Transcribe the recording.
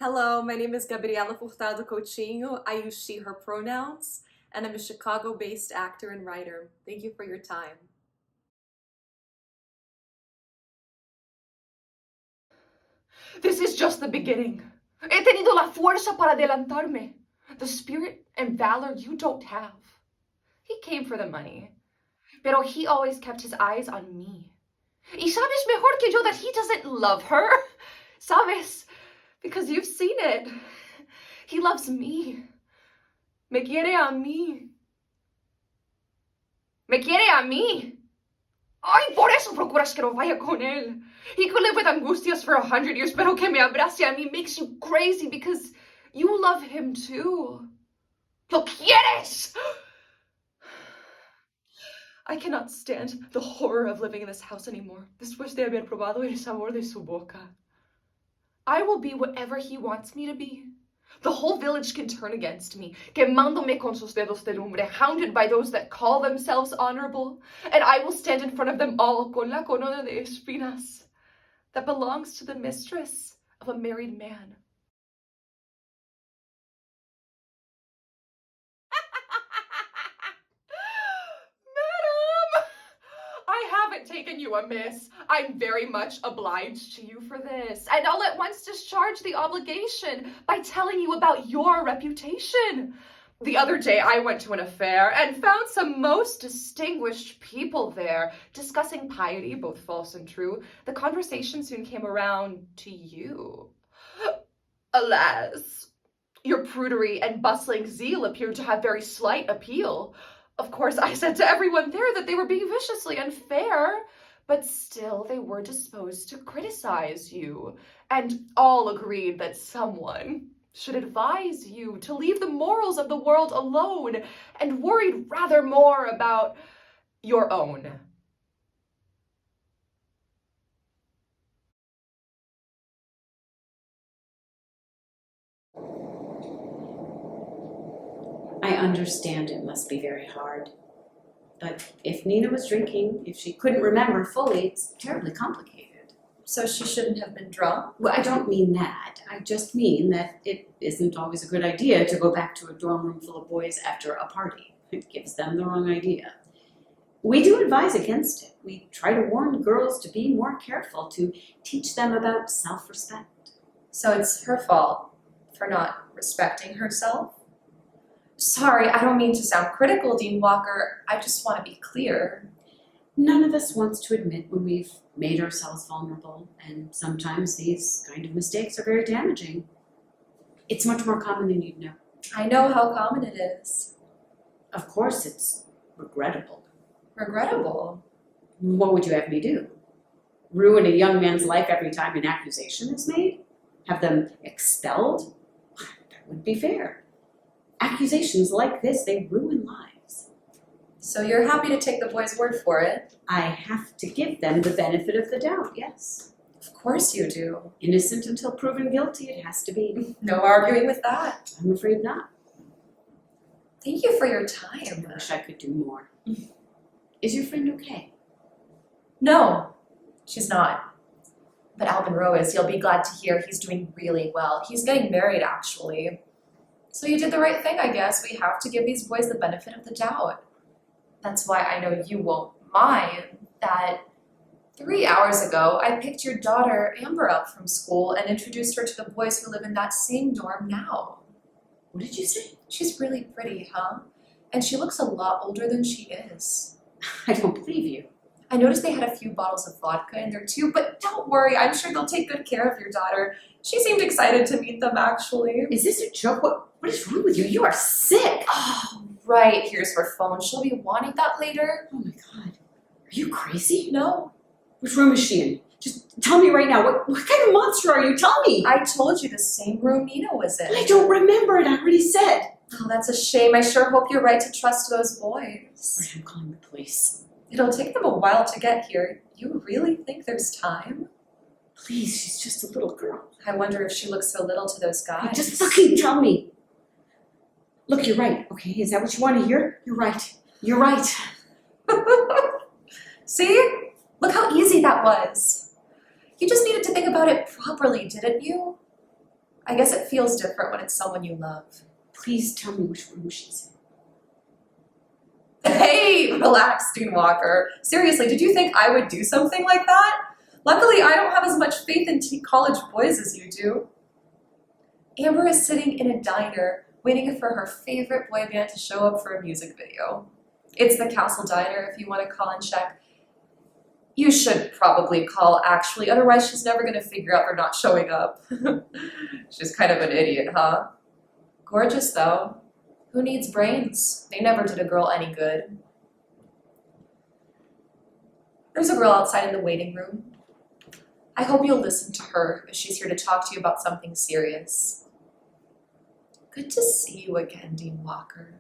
Hello, my name is Gabriela Furtado Coutinho. I use she, her pronouns, and I'm a Chicago-based actor and writer. Thank you for your time. This is just the beginning. He tenido la fuerza para adelantarme. The spirit and valor you don't have. He came for the money, pero he always kept his eyes on me. Y sabes mejor que yo that he doesn't love her? Sabes? Because you've seen it. He loves me. Me quiere a mí. Me quiere a mí. Ay, por eso procuras que no vaya con él. He could live with angustias for 100 years, pero que me abrace a mí makes you crazy because you love him too. Lo quieres! I cannot stand the horror of living in this house anymore, después de haber probado el sabor de su boca. I will be whatever he wants me to be. The whole village can turn against me, quemándome con sus dedos de lumbre, hounded by those that call themselves honorable, and I will stand in front of them all con la corona de espinas that belongs to the mistress of a married man. Madam! I haven't taken you amiss. I'm very much obliged to you for this, and I'll at once discharge the obligation by telling you about your reputation. The other day I went to an affair and found some most distinguished people there discussing piety, both false and true. The conversation soon came around to you. Alas, your prudery and bustling zeal appeared to have very slight appeal. Of course, I said to everyone there that they were being viciously unfair, but still they were disposed to criticize you, and all agreed that someone should advise you to leave the morals of the world alone and worried rather more about your own. I understand it must be very hard. But if Nina was drinking, if she couldn't remember fully, it's terribly complicated. So she shouldn't have been drunk? Well, I don't mean that. I just mean that it isn't always a good idea to go back to a dorm room full of boys after a party. It gives them the wrong idea. We do advise against it. We try to warn girls to be more careful, to teach them about self-respect. So it's her fault for not respecting herself? Sorry, I don't mean to sound critical, Dean Walker. I just want to be clear. None of us wants to admit when we've made ourselves vulnerable, and sometimes these kind of mistakes are very damaging. It's much more common than you'd know. I know how common it is. Of course, it's regrettable. Regrettable? What would you have me do? Ruin a young man's life every time an accusation is made? Have them expelled? That wouldn't be fair. Accusations like this, they ruin lives. So you're happy to take the boy's word for it? I have to give them the benefit of the doubt, yes. Of course you do. Innocent until proven guilty, it has to be. No arguing with that. I'm afraid not. Thank you for your time. I wish I could do more. Is your friend okay? No, she's not. But Alvin Rowe is. You'll be glad to hear he's doing really well. He's getting married, actually. So you did the right thing, I guess. We have to give these boys the benefit of the doubt. That's why I know you won't mind that 3 hours ago, I picked your daughter, Amber, up from school and introduced her to the boys who live in that same dorm now. What did you say? She's really pretty, huh? And she looks a lot older than she is. I don't believe you. I noticed they had a few bottles of vodka in there too, but don't worry, I'm sure they'll take good care of your daughter. She seemed excited to meet them, actually. Is this a joke? What is wrong with you? You are sick. Oh, right. Here's her phone. She'll be wanting that later. Oh my God. Are you crazy? No. Which room is she in? Just tell me right now. What kind of monster are you? Tell me. I told you the same room Nina was in. I don't remember it. I already said. Oh, that's a shame. I sure hope you're right to trust those boys. Right, I'm calling the police. It'll take them a while to get here. You really think there's time? Please, she's just a little girl. I wonder if she looks so little to those guys. Just fucking tell me. Look, you're right, okay? Is that what you want to hear? You're right. You're right. See? Look how easy that was. You just needed to think about it properly, didn't you? I guess it feels different when it's someone you love. Please tell me which room she's Hey, relax, Dean Walker. Seriously, did you think I would do something like that? Luckily, I don't have as much faith in college boys as you do. Amber is sitting in a diner, waiting for her favorite boy band to show up for a music video. It's the Castle Diner, if you want to call and check. You should probably call, actually, otherwise she's never going to figure out they're not showing up. She's kind of an idiot, huh? Gorgeous, though. Who needs brains? They never did a girl any good. There's a girl outside in the waiting room. I hope you'll listen to her if she's here to talk to you about something serious. Good to see you again, Dean Walker.